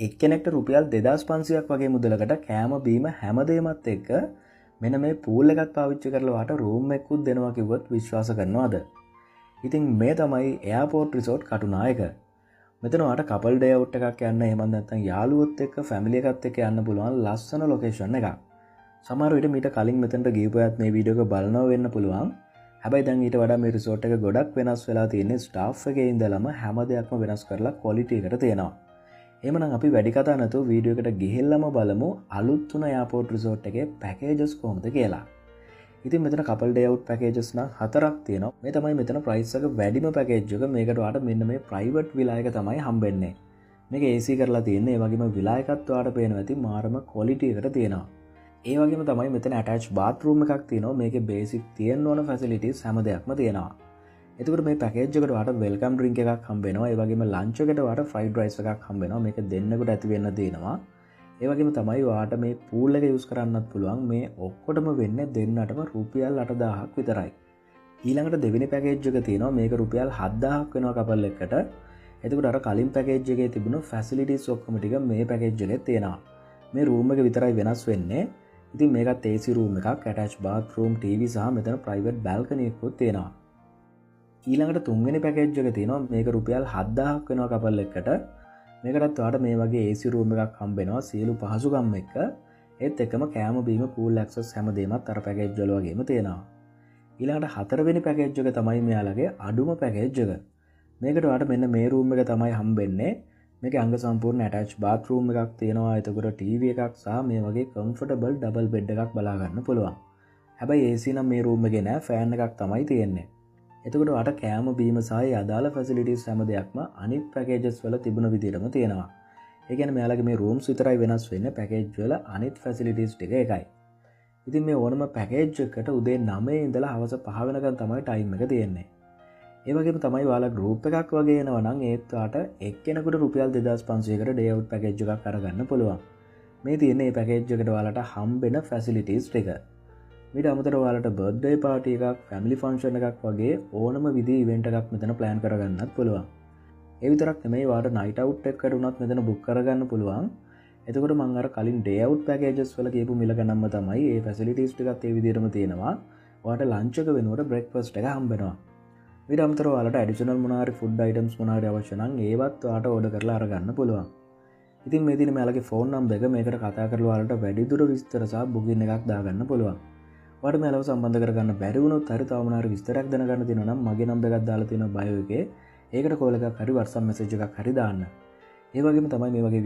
එක්කෙනෙක්ට රුපියල් 2500ක් වගේ මුදලකට කෑම බීම හැමදේමත් එක්ක මෙන්න මේ පූල් එකක් පාවිච්චි කරලා වාට රූම් එකකුත් දෙනවා කිව්වොත් විශ්වාස කරනවද? ඉතින් මේ තමයි එයාපෝට් රිසෝට් කටුනායක. මෙතන වාට කපල් ඩේ අවුට් එකක් යන්න එහෙම නැත්නම් යාළුවොත් එක්ක ෆැමිලි එකත් එක්ක යන්න පුළුවන් ලස්සන ලොකේෂන් එකක්. සමහර විට මීට කලින් මෙතනට ගිහපුවත් මේ වීඩියෝ එක බලනවා වෙන්න පුළුවන්. හැබැයි දැන් ඊට වඩා මේ රිසෝට් එක ගොඩක් වෙනස් වෙලා තියෙන්නේ ස්ටාෆ් එකේ ඉඳලම හැම දෙයක්ම වෙනස් කරලා ක්වොලිටි එකට තියෙනවා. එහෙමනම් අපි වැඩි කතා නැතුව වීඩියෝ එකට ගිහිල්ලාම බලමු අලුත් තුන එයාපෝට් රිසෝට් එකේ පැකේජස් කොහොමද කියලා. ඉතින් මෙතන කපල් ඩේ අවුට් පැකේජස් නම් 4ක් තියෙනවා. මේ තමයි මෙතන ප්‍රයිස් එක වැඩිම පැකේජ් එක. මේකට ඔයාලට මෙන්න මේ ප්‍රයිවට් විලා එක තමයි හම්බෙන්නේ. මේක AC කරලා තියෙන්නේ. ඒ වගේම විලා එකත් ඔයාලට පේනවා ඇති මාරම ක්වොලිටි එකට තියෙනවා. ඒ වගේම තමයි මෙතන ඇටච් බාත්රූම් එකක් තියෙනවා. මේකේ බේසික් තියෙන්න ඕන ෆැසිලිටිස් හැම දෙයක්ම තියෙනවා. එතකොට මේ පැකේජ් එකට ඔයාලට වෙල්කම් ඩ්‍රින්ක් එකක් හම්බ වෙනවා. ඒ වගේම ලන්ච් එකට ඔයාලට ෆ්‍රයිඩ් රයිස් එකක් හම්බ වෙනවා. මේක දෙන්නකට ඇති වෙන්න තියෙනවා. ඒ වගේම තමයි ඔයාලට මේ පූල් එක යූස් කරන්නත් පුළුවන්. මේ ඔක්කොටම වෙන්නේ දෙන්නටම රුපියල් 8000ක් විතරයි. ඊළඟට දෙවෙනි පැකේජ් එක තියෙනවා. මේක රුපියල් 7000ක් වෙනවා කපල් එකකට. එතකොට අර කලින් පැකේජ් එකේ තිබුණු ෆැසිලිටිස් ඔක්කොම ටික මේ පැකේජ් එකේ තියෙනවා. මේ රූම් එක විතරයි වෙනස් වෙන්නේ. ඉතින් මේකත් AC රූම් එකක්, ඇටච් බාත්රූම්, TV සහ මෙතන ප්‍රයිවට් බැල්කනි එකකුත් තියෙනවා. ඊළඟට තුන්වෙනි පැකේජ් එක තියෙනවා. මේක රුපියල් 7000ක් වෙනවා කපල් එකකට. මේකටත් ඔයාලට මේ වගේ AC රූම් එකක් හම්බ වෙනවා සියලු පහසුකම් එක්ක. ඒත් එකම කෑම බීම පූල් ඇක්සස් හැමදේමත් අර පැකේජ් වල වගේම තියෙනවා. ඊළඟට හතරවෙනි පැකේජ් එක තමයි මෙයාලගේ අඩුම පැකේජ් එක. මේකට ඔයාලට මෙන්න මේ රූම් එක තමයි හම්බෙන්නේ. මේකේ අංග සම්පූර්ණ ඇටච් බාත්රූම් එකක් තියෙනවා. එතකොට TV එකක් සහ මේ වගේ කම්ෆර්ටබල් ඩබල් බෙඩ් එකක් බලා ගන්න පුළුවන්. හැබැයි AC නම් මේ රූම් එකේ නෑ, ෆෑන් එකක් තමයි තියෙන්නේ. එතකොට ඔයාලට කෑම බීම සහ අදාළ ෆැසිලිටිස් හැම දෙයක්ම අනිත් පැකේජස් වල තිබුණ විදිහටම තියෙනවා. ඒ කියන්නේ මෙයාලගේ මේ රූම්ස් විතරයි වෙනස් වෙන්නේ, පැකේජ් වල අනිත් ෆැසිලිටිස් ටික එකයි. ඉතින් මේ ඕනම පැකේජ් එකකට උදේ 9 ඉඳලා හවස 5 වෙනකන් තමයි ටයිම් එක තියෙන්නේ. ඒ වගේම තමයි ඔයාලා ගෲප් එකක් වගේ එනවා නම් ඒත් ඔයාලට එක්කෙනෙකුට රුපියල් 2500කට ඩේ අවුට් පැකේජ් එකක් අරගන්න පුළුවන්. මේ තියෙන්නේ මේ පැකේජ් එකට ඔයාලට හම්බෙන ෆැසිලිටිස් ටික. මීට අමතරව ඔයාලට බර්ත්ඩේ පාටි එකක්, ෆැමිලි ෆන්ක්ෂන් එකක් වගේ ඕනම විදිහේ ඉවෙන්ට් එකක් මෙතන ප්ලෑන් කරගන්නත් පුළුවන්. ඒ විතරක් නෙමෙයි ඔයාලට නයිට් අවුට් එකකට උනත් මෙතන බුක් කරගන්න පුළුවන්. එතකොට මම අර කලින් ඩේ අවුට් පැකේජස් වල කියපු මිල ගණන්ම තමයි මේ ෆැසිලිටිස් ටිකත් ඒ විදිහටම තියෙනවා. ඔයාලට ලන්ච් එක වෙනුවට බ්‍රේක්ෆාස්ට් එක හම්බ වෙනවා. ඊට අමතරව ඔයාලට ඇඩිෂනල් මොනාරි ෆුඩ් අයිටම්ස් මොනාරි අවශ්‍ය නම් ඒවත් ඔයාලට ඕඩර් කරලා අරගන්න පුළුවන්. ඉතින් මේ තියෙන මෙයාලගේ ෆෝන් නම්බර් එක මේකට කතා කරලා ඔයාලට වැඩිදුර විස්තර සහ බුකින් එකක් දාගන්න පුළුවන්. ඔයාලට මෙයාලව සම්බන්ධ කරගන්න බැරි වුණොත් හරි තව මොනාරි විස්තරයක් දැනගන්න තියෙනවා නම් මගේ නම්බර් එකක් දාලා තියෙනවා බයෝ එකේ. ඒකට කෝල් එකක් හරි WhatsApp මැසේජ් එකක් හරි දාන්න. ඒ වගේම තමයි මේ වගේ